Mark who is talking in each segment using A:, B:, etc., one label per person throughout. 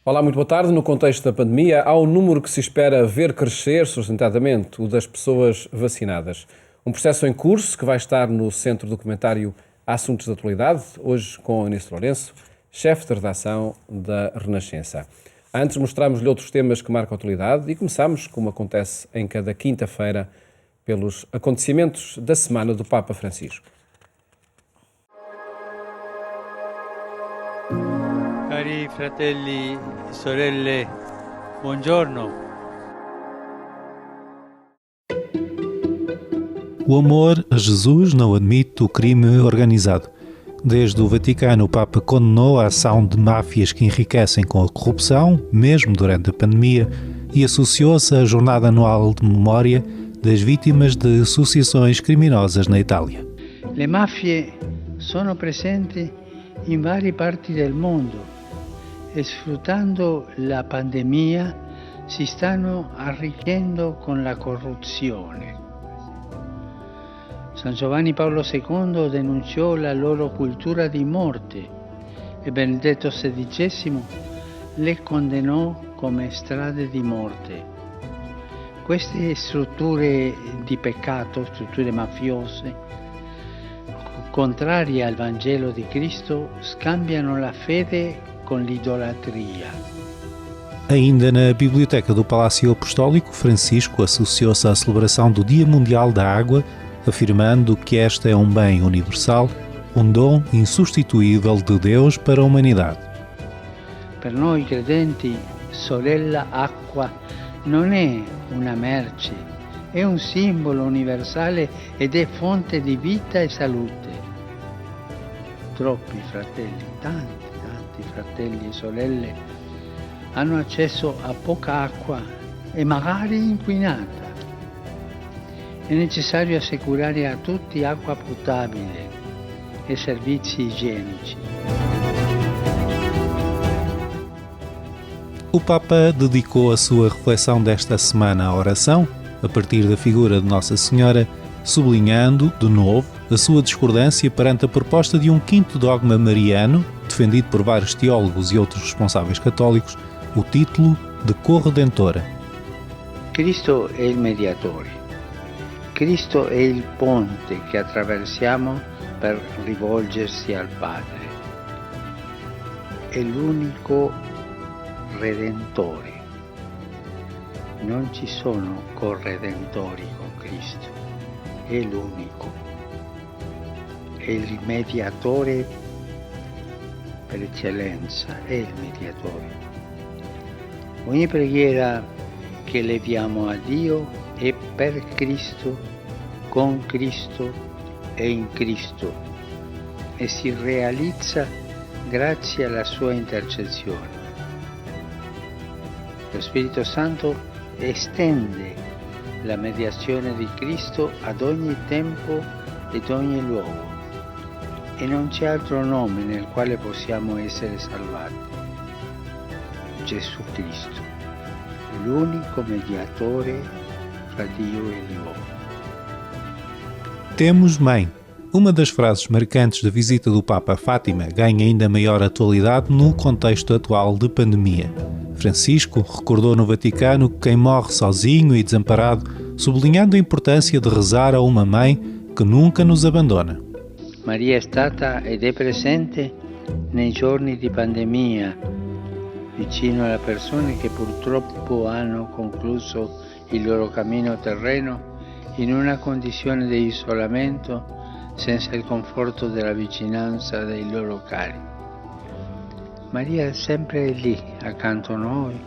A: Olá, muito boa tarde. No contexto da pandemia, há um número que se espera ver crescer sustentadamente, o das pessoas vacinadas. Um processo em curso que vai estar no centro do documentário Assuntos de Atualidade, hoje com Inês Lourenço, chefe de redação da Renascença. Antes mostramos-lhe outros temas que marcam a atualidade e começamos, como acontece em cada quinta-feira, pelos acontecimentos da semana do Papa Francisco.
B: Cari fratelli e sorelle, buongiorno.
C: O amor a Jesus não admite o crime organizado. Desde o Vaticano, o Papa condenou a ação de máfias que enriquecem com a corrupção, mesmo durante a pandemia, e associou-se à Jornada Anual de Memória das Vítimas de Associações Criminosas na Itália.
B: Le mafie sono presenti in varie parti del mondo e sfruttando la pandemia si stanno arricchendo con la corruzione. San Giovanni Paolo II denunciò la loro cultura di morte e Benedetto XVI le condannò come strade di morte. Queste strutture di peccato, strutture mafiose, contrarie al Vangelo di Cristo, scambiano la fede com l'idolatria.
C: Ainda na Biblioteca do Palácio Apostólico, Francisco associou-se à celebração do Dia Mundial da Água, afirmando que esta é um bem universal, um dom insubstituível de Deus para a humanidade.
B: Per noi credenti, sorella acqua non è una merce, è un simbolo universale ed è fonte di vita e salute. Troppi fratelli, tanti fratelli e sorelle hanno accesso a poca acqua e magari inquinata. È necessario assicurare a tutti acqua potabile e servizi igienici.
C: O Papa dedicou a sua reflexão desta semana à oração, a partir da figura de Nossa Senhora, sublinhando, de novo, a sua discordância perante a proposta de um quinto dogma mariano, defendido por vários teólogos e outros responsáveis católicos, o título de corredentora.
B: Cristo è il mediatore. Cristo è il ponte che attraversiamo per rivolgersi al Padre. È l'unico redentore. Non ci sono corredentori con Cristo. È l'unico. È il mediatore per eccellenza, è il mediatore. Ogni preghiera che leviamo a Dio è per Cristo, con Cristo e in Cristo e si realizza grazie alla sua intercessione. Lo Spirito Santo estende la mediazione di Cristo ad ogni tempo ed ogni luogo e non c'è altro nome nel quale possiamo essere salvati. Gesù Cristo, l'unico mediatore fra Dio e l'uomo.
C: Temos mãe. Uma das frases marcantes da visita do Papa a Fátima ganha ainda maior atualidade no contexto atual de pandemia. Francisco recordou no Vaticano quem morre sozinho e desamparado, sublinhando a importância de rezar a uma mãe que nunca nos abandona.
B: Maria è stata ed è presente nei giorni di pandemia, vicino alle persone che purtroppo hanno concluso il loro cammino terreno in una condizione di isolamento senza il conforto della vicinanza dei loro cari. Maria è sempre lì accanto a noi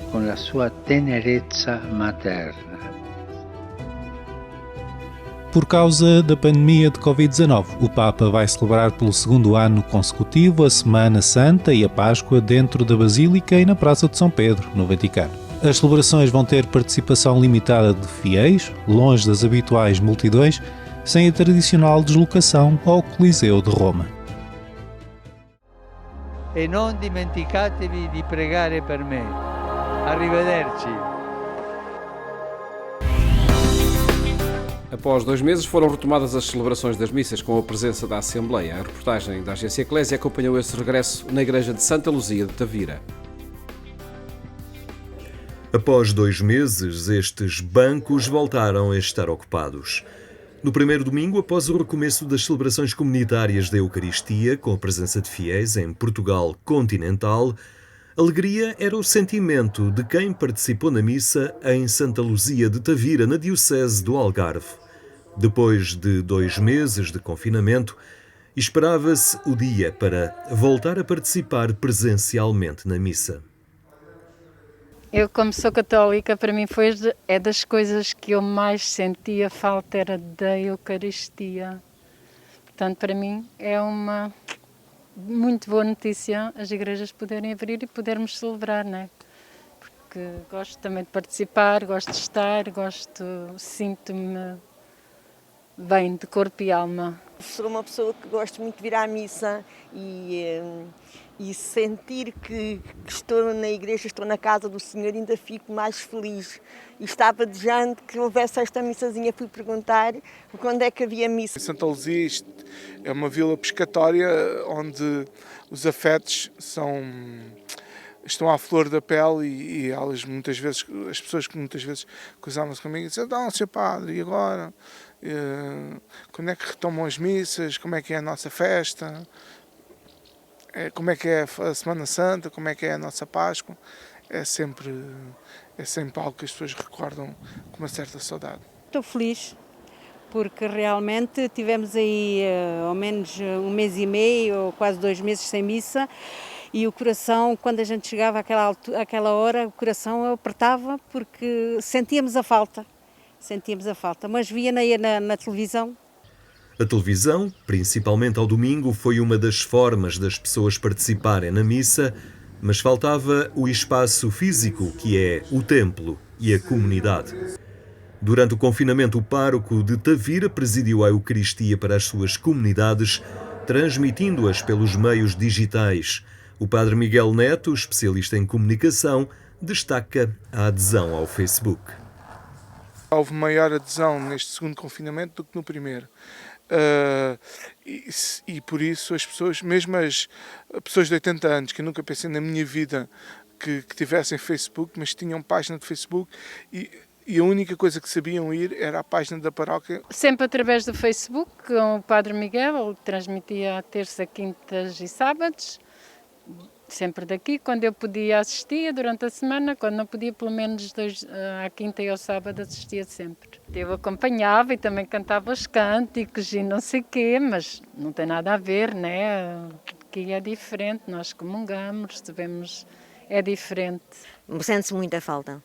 B: con la sua tenerezza materna.
C: Por causa da pandemia de Covid-19, o Papa vai celebrar pelo segundo ano consecutivo a Semana Santa e a Páscoa dentro da Basílica e na Praça de São Pedro, no Vaticano. As celebrações vão ter participação limitada de fiéis, longe das habituais multidões, sem a tradicional deslocação ao Coliseu de Roma.
B: E non dimenticatevi di pregare per me. Arrivederci.
A: Após 2 meses foram retomadas as celebrações das missas com a presença da Assembleia. A reportagem da agência Eclésia acompanhou esse regresso na igreja de Santa Luzia de Tavira.
D: Após 2 meses, estes bancos voltaram a estar ocupados. No primeiro domingo, após o recomeço das celebrações comunitárias da Eucaristia, com a presença de fiéis em Portugal continental, alegria era o sentimento de quem participou na missa em Santa Luzia de Tavira, na Diocese do Algarve. Depois de 2 meses de confinamento, esperava-se o dia para voltar a participar presencialmente na missa.
E: Eu, como sou católica, para mim é das coisas que eu mais sentia falta, era da Eucaristia. Portanto, para mim é uma muito boa notícia as igrejas poderem abrir e podermos celebrar, não é? Porque gosto também de participar, gosto de estar, sinto-me bem de corpo e alma.
F: Sou uma pessoa que gosto muito de vir à missa e sentir que estou na igreja, estou na casa do Senhor, ainda fico mais feliz. E estava desejando que houvesse esta missazinha. Fui perguntar quando é que havia missa.
G: Santa Luzia é uma vila pescatória onde os afetos estão à flor da pele e elas muitas vezes, as pessoas que muitas vezes cruzavam-se comigo dizem: "Não, Sr. Padre, e agora? Quando é que retomam as missas? Como é que é a nossa festa? Como é que é a Semana Santa? Como é que é a nossa Páscoa?" É sempre algo que as pessoas recordam com uma certa saudade.
H: Estou feliz, porque realmente tivemos aí ao menos 1 mês e meio, ou quase 2 meses sem missa, e o coração, quando a gente chegava àquela hora, o coração apertava porque sentíamos a falta, mas via na televisão.
D: A televisão, principalmente ao domingo, foi uma das formas das pessoas participarem na missa, mas faltava o espaço físico, que é o templo e a comunidade. Durante o confinamento, o pároco de Tavira presidiu a Eucaristia para as suas comunidades, transmitindo-as pelos meios digitais. O padre Miguel Neto, especialista em comunicação, destaca a adesão ao Facebook.
G: Houve maior adesão neste segundo confinamento do que no primeiro. E por isso as pessoas, mesmo as pessoas de 80 anos, que eu nunca pensei na minha vida que tivessem Facebook, mas tinham página de Facebook e a única coisa que sabiam ir era a página da paróquia.
E: Sempre através do Facebook, com o Padre Miguel, ele transmitia à terça, quintas e sábados, sempre daqui. Quando eu podia, assistia durante a semana; quando não podia, pelo menos à quinta e ao sábado, assistia sempre. Eu acompanhava e também cantava os cânticos e não sei o quê, mas não tem nada a ver, né? Aqui é diferente, nós comungamos, é diferente.
I: Sente-se muita falta.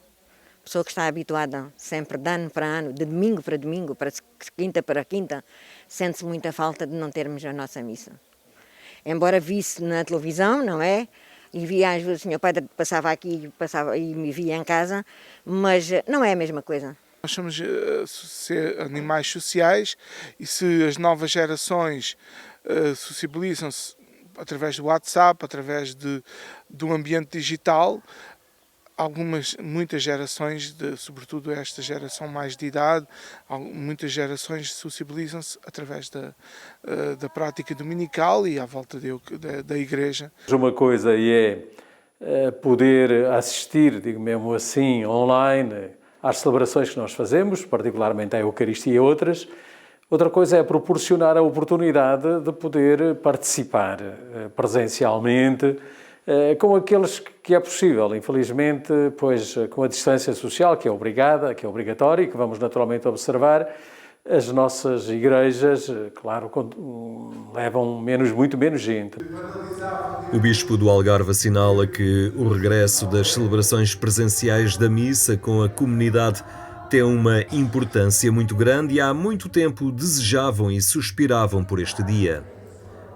I: A pessoa que está habituada sempre de ano para ano, de domingo para domingo, para quinta para quinta, sente-se muita falta de não termos a nossa missa. Embora visse na televisão, não é? E via às vezes o Sr. Padre passava aqui e me via em casa, mas não é a mesma coisa.
G: Nós somos animais sociais e se as novas gerações sociabilizam-se através do WhatsApp, através de um ambiente digital, muitas gerações, sobretudo esta geração mais de idade, muitas gerações sociabilizam-se através da prática dominical e à volta da igreja.
J: Uma coisa é poder assistir, digo mesmo assim, online, às celebrações que nós fazemos, particularmente à Eucaristia e outras. Outra coisa é proporcionar a oportunidade de poder participar presencialmente, com aqueles que é possível. Infelizmente, pois, com a distância social, que é obrigada, que é obrigatória e que vamos naturalmente observar, as nossas igrejas, claro, levam muito menos gente.
D: O bispo do Algarve assinala que o regresso das celebrações presenciais da missa com a comunidade tem uma importância muito grande e há muito tempo desejavam e suspiravam por este dia.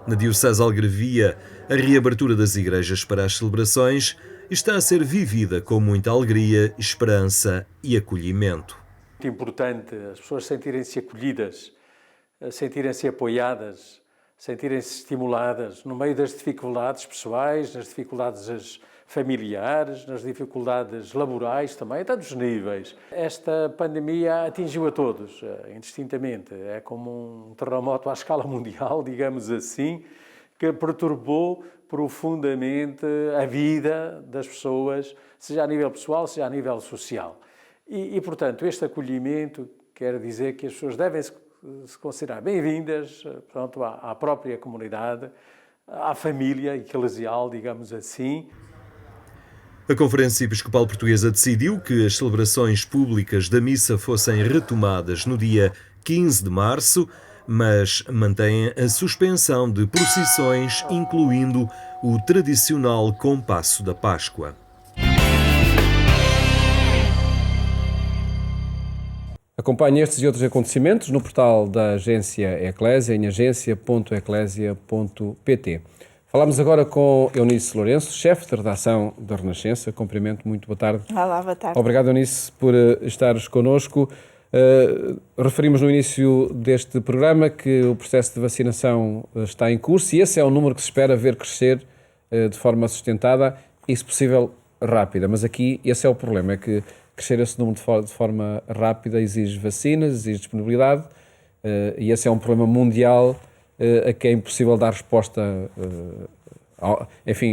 D: Na Diocese Algarvia, a reabertura das igrejas para as celebrações está a ser vivida com muita alegria, esperança e acolhimento.
J: É importante as pessoas sentirem-se acolhidas, sentirem-se apoiadas, sentirem-se estimuladas no meio das dificuldades pessoais, nas dificuldades familiares, nas dificuldades laborais também, a todos os níveis. Esta pandemia atingiu a todos, indistintamente. É como um terremoto à escala mundial, digamos assim, que perturbou profundamente a vida das pessoas, seja a nível pessoal, seja a nível social. E portanto, este acolhimento quer dizer que as pessoas devem se considerar bem-vindas, portanto, à própria comunidade, à família eclesial, digamos assim.
D: A Conferência Episcopal Portuguesa decidiu que as celebrações públicas da missa fossem retomadas no dia 15 de março, mas mantém a suspensão de procissões, incluindo o tradicional compasso da Páscoa.
A: Acompanhe estes e outros acontecimentos no portal da Agência Eclésia, em agência.eclésia.pt. Falámos agora com Eunice Lourenço, chefe de redação da Renascença. Cumprimento, muito boa tarde.
K: Olá, boa tarde.
A: Obrigado, Eunice, por estares connosco. Referimos no início deste programa que o processo de vacinação está em curso e esse é um número que se espera ver crescer de forma sustentada e, se possível, rápida. Mas aqui esse é o problema, é que crescer esse número de forma rápida exige vacinas, exige disponibilidade e esse é um problema mundial a que é impossível dar resposta,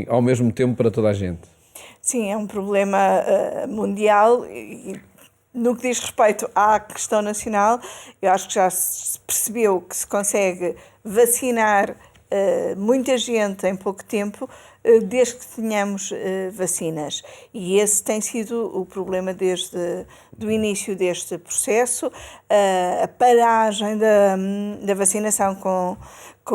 A: ao mesmo tempo para toda a gente.
K: Sim, é um problema mundial e no que diz respeito à questão nacional, eu acho que já se percebeu que se consegue vacinar muita gente em pouco tempo, desde que tenhamos vacinas. E esse tem sido o problema desde o início deste processo. A paragem da vacinação com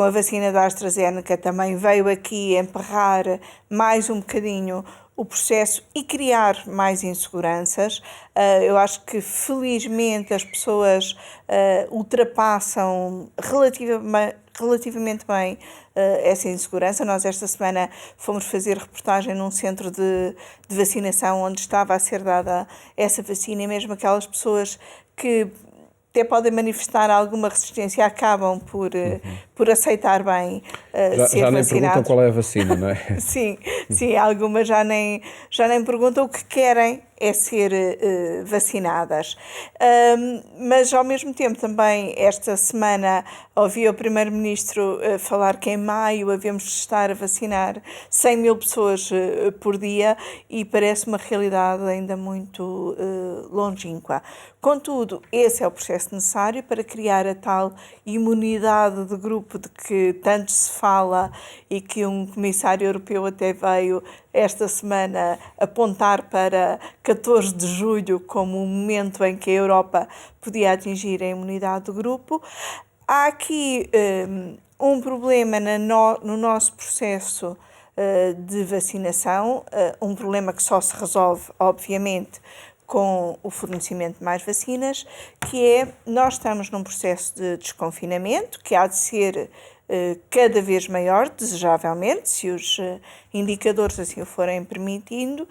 K: a vacina da AstraZeneca também veio aqui emperrar mais um bocadinho o processo e criar mais inseguranças. Eu acho que, felizmente, as pessoas ultrapassam relativamente bem essa insegurança. Nós, esta semana, fomos fazer reportagem num centro de vacinação onde estava a ser dada essa vacina e mesmo aquelas pessoas que até podem manifestar alguma resistência, acabam por aceitar bem ser
A: já nem
K: vacinados.
A: perguntam qual é a vacina, não é?
K: Sim, algumas já nem perguntam, o que querem é ser vacinadas. Mas, ao mesmo tempo, também, esta semana, ouvi o Primeiro-Ministro falar que em maio havemos de estar a vacinar 100 mil pessoas por dia e parece uma realidade ainda muito longínqua. Contudo, esse é o processo necessário para criar a tal imunidade de grupo de que tanto se fala e que um comissário europeu até veio esta semana apontar para 14 de julho como um momento em que a Europa podia atingir a imunidade do grupo. Há aqui um problema no nosso processo de vacinação, um problema que só se resolve, obviamente, com o fornecimento de mais vacinas, que é, nós estamos num processo de desconfinamento, que há de ser cada vez maior, desejavelmente, se os indicadores assim o forem permitindo,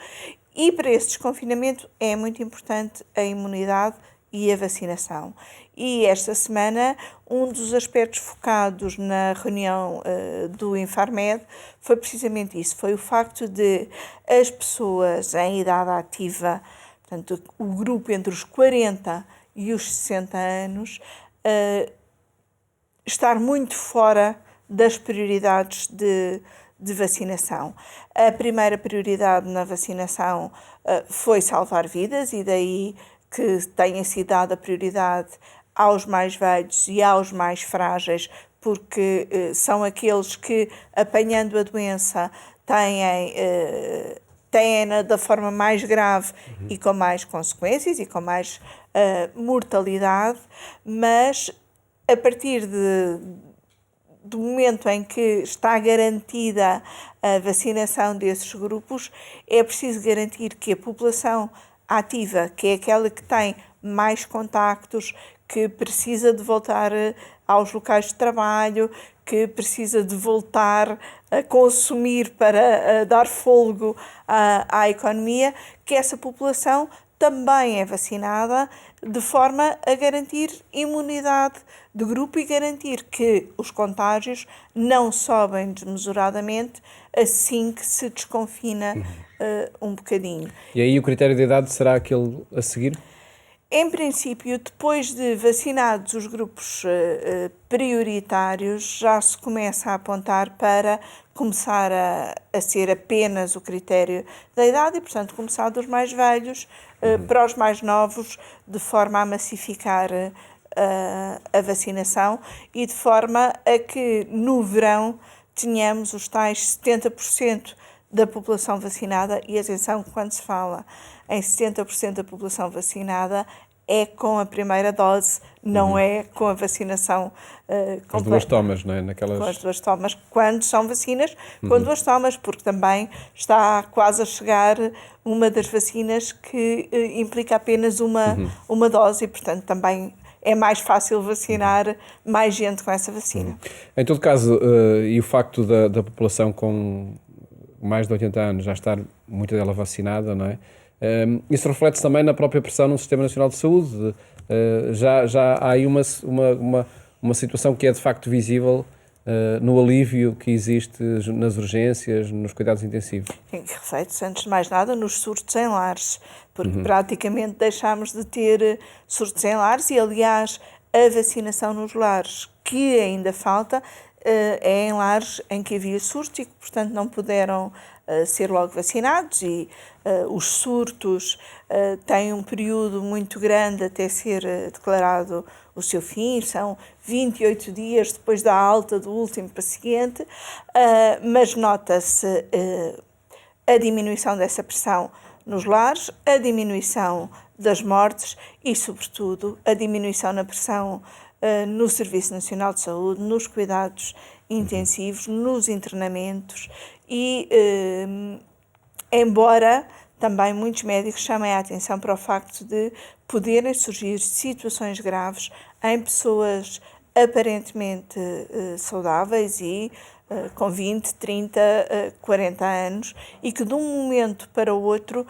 K: e para esse desconfinamento é muito importante a imunidade e a vacinação. E esta semana, um dos aspectos focados na reunião do Infarmed foi precisamente isso, foi o facto de as pessoas em idade ativa, portanto, o grupo entre os 40 e os 60 anos, estar muito fora das prioridades de vacinação. A primeira prioridade na vacinação foi salvar vidas e daí que tenha sido dada a aos mais velhos e aos mais frágeis, porque são aqueles que, apanhando a doença, têm-na da forma mais grave e com mais consequências e com mais mortalidade, mas a partir do momento em que está garantida a vacinação desses grupos, é preciso garantir que a população ativa, que é aquela que tem mais contactos, que precisa de voltar aos locais de trabalho, que precisa de voltar a consumir para dar fôlego à economia, que essa população também é vacinada de forma a garantir imunidade de grupo e garantir que os contágios não sobem desmesuradamente assim que se desconfina um bocadinho.
A: E aí o critério de idade será aquele a seguir?
K: Em princípio, depois de vacinados os grupos prioritários, já se começa a apontar para começar a ser apenas o critério da idade e, portanto, começar dos mais velhos para os mais novos, de forma a massificar a vacinação e de forma a que no verão tenhamos os tais 70% da população vacinada. E atenção, quando se fala em 70% da população vacinada, é com a primeira dose, não é com a vacinação
A: com as duas tomas, não é? Naquelas...
K: Com as duas tomas, quando são vacinas, com duas tomas, porque também está quase a chegar uma das vacinas que implica apenas uma dose e, portanto, também é mais fácil vacinar mais gente com essa vacina.
A: Em todo caso, e o facto da população com mais de 80 anos já estar muita dela vacinada, não é? Isso reflete-se também na própria pressão no Sistema Nacional de Saúde. Já há aí uma situação que é de facto visível no alívio que existe nas urgências, nos cuidados intensivos.
K: Reflete-se, antes de mais nada, nos surtos em lares, porque praticamente deixámos de ter surtos em lares e, aliás, a vacinação nos lares que ainda falta é em lares em que havia surto e que, portanto, não puderam ser logo vacinados e os surtos têm um período muito grande até ser declarado o seu fim, são 28 dias depois da alta do último paciente, mas nota-se a diminuição dessa pressão nos lares, a diminuição das mortes e, sobretudo, a diminuição na pressão no Serviço Nacional de Saúde, nos cuidados intensivos, nos internamentos e, embora também muitos médicos chamem a atenção para o facto de poderem surgir situações graves em pessoas aparentemente saudáveis e com 20, 30, 40 anos e que de um momento para o outro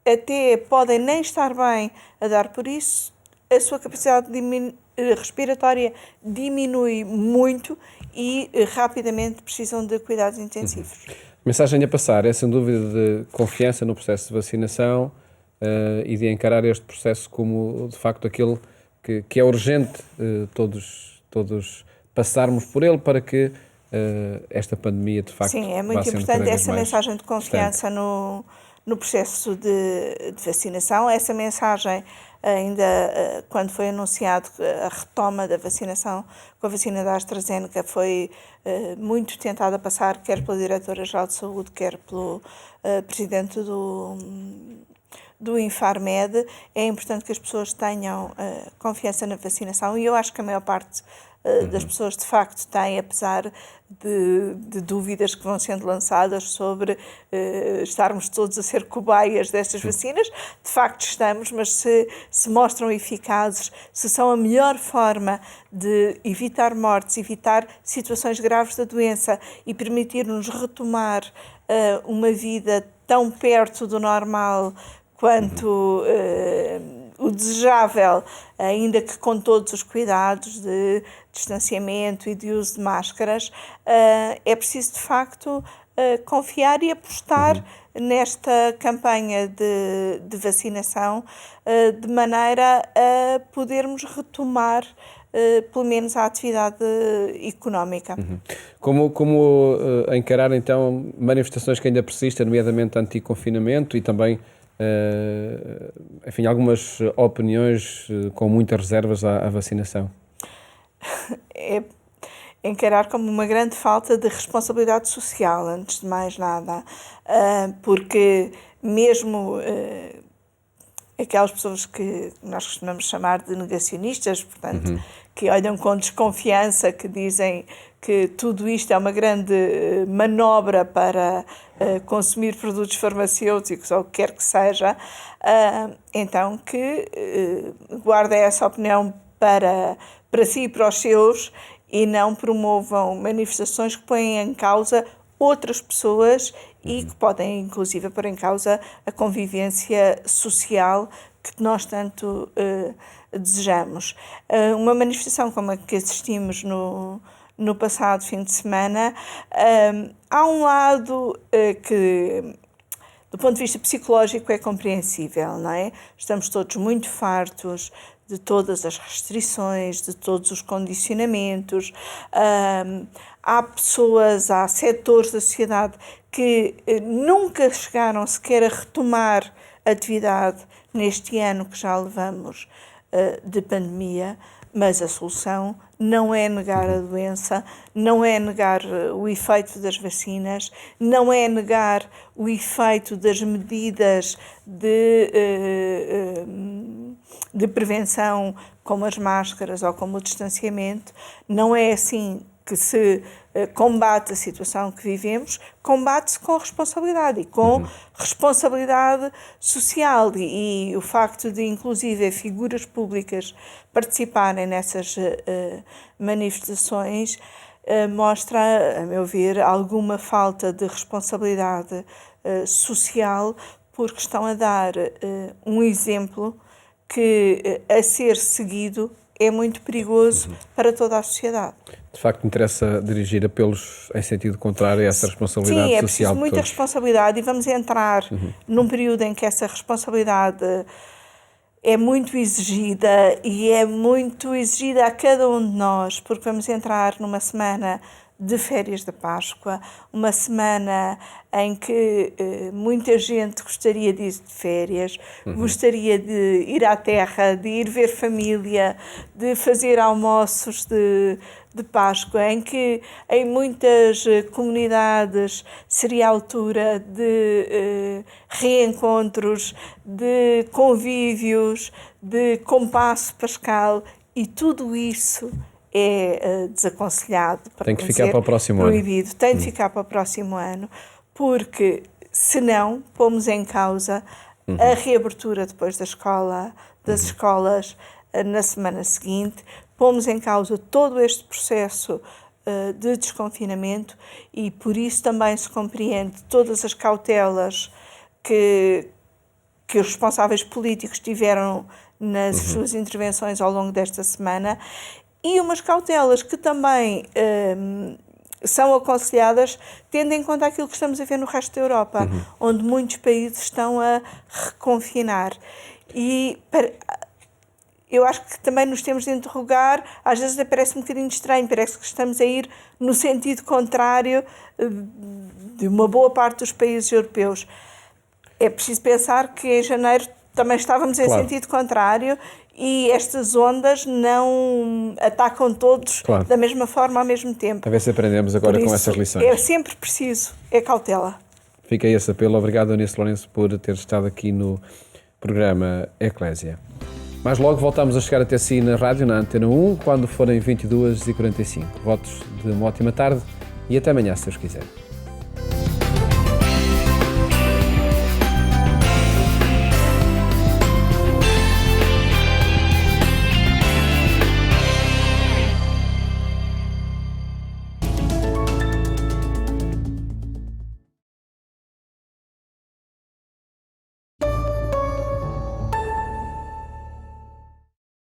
K: até podem nem estar bem a dar por isso, a sua capacidade respiratória diminui muito e rapidamente precisam de cuidados intensivos.
A: A mensagem a passar é, sem dúvida, de confiança no processo de vacinação e de encarar este processo como, de facto, aquele que é urgente todos passarmos por ele para que esta pandemia, de facto,
K: sim, é muito importante essa mensagem de confiança no processo de vacinação. Essa mensagem, ainda quando foi anunciado a retoma da vacinação com a vacina da AstraZeneca, foi muito tentada a passar, quer pela Diretora-Geral de Saúde, quer pelo Presidente do Infarmed. É importante que as pessoas tenham confiança na vacinação e eu acho que a maior parte das pessoas de facto têm, apesar de dúvidas que vão sendo lançadas sobre estarmos todos a ser cobaias destas vacinas. De facto estamos, mas se mostram eficazes, se são a melhor forma de evitar mortes, evitar situações graves da doença e permitir-nos retomar uma vida tão perto do normal quanto o desejável, ainda que com todos os cuidados de distanciamento e de uso de máscaras, é preciso de facto confiar e apostar nesta campanha de vacinação de maneira a podermos retomar pelo menos a atividade económica.
A: Como encarar então manifestações que ainda persistem, nomeadamente anti-confinamento e também enfim, algumas opiniões com muitas reservas à vacinação?
K: É encarar como uma grande falta de responsabilidade social, antes de mais nada, porque mesmo aquelas pessoas que nós costumamos chamar de negacionistas, portanto, que olham com desconfiança, que dizem que tudo isto é uma grande manobra para consumir produtos farmacêuticos ou o que quer que seja, então que guardem essa opinião para si e para os seus e não promovam manifestações que põem em causa outras pessoas e que podem, inclusive, pôr em causa a convivência social que nós tanto desejamos. Uma manifestação como a que assistimos no passado fim de semana, há um lado que do ponto de vista psicológico é compreensível, não é? Estamos todos muito fartos de todas as restrições, de todos os condicionamentos. Há pessoas, há setores da sociedade que nunca chegaram sequer a retomar atividade neste ano que já levamos de pandemia, mas a solução não é negar a doença, não é negar o efeito das vacinas, não é negar o efeito das medidas de prevenção, como as máscaras ou como o distanciamento. Não é assim que se combate a situação que vivemos, combate-se com responsabilidade e com responsabilidade social, e o facto de, inclusive, figuras públicas participarem nessas manifestações mostra, a meu ver, alguma falta de responsabilidade social, porque estão a dar um exemplo que, a ser seguido, é muito perigoso para toda a sociedade.
A: De facto, interessa dirigir apelos em sentido contrário a essa responsabilidade social.
K: Sim, é preciso muita responsabilidade, e vamos entrar num período em que essa responsabilidade é muito exigida, e é muito exigida a cada um de nós, porque vamos entrar numa semana de férias da Páscoa, uma semana em que muita gente gostaria de ir de férias, gostaria de ir à terra, de ir ver família, de fazer almoços de Páscoa, em que em muitas comunidades seria a altura de reencontros, de convívios, de compasso pascal, e tudo isso é desaconselhado, para
A: tem que ficar para o próximo
K: proibido.
A: ano.
K: Tem de ficar para o próximo ano, porque senão pomos em causa a reabertura depois da escola, das escolas na semana seguinte, pomos em causa todo este processo de desconfinamento, e por isso também se compreende todas as cautelas que os responsáveis políticos tiveram nas suas intervenções ao longo desta semana, e umas cautelas que também são aconselhadas tendo em conta aquilo que estamos a ver no resto da Europa, onde muitos países estão a reconfinar. E eu acho que também nos temos de interrogar, às vezes parece um bocadinho estranho, parece que estamos a ir no sentido contrário de uma boa parte dos países europeus. É preciso pensar que em janeiro também estávamos em sentido contrário, e estas ondas não atacam todos da mesma forma ao mesmo tempo.
A: A ver se aprendemos agora com essas lições.
K: É sempre preciso, é cautela.
A: Fica esse apelo. Obrigado, Eunice Lourenço, por ter estado aqui no programa Eclésia. Mais logo voltamos a chegar até si na rádio, na Antena 1, quando forem 22h45. Votos de uma ótima tarde e até amanhã, se Deus quiser.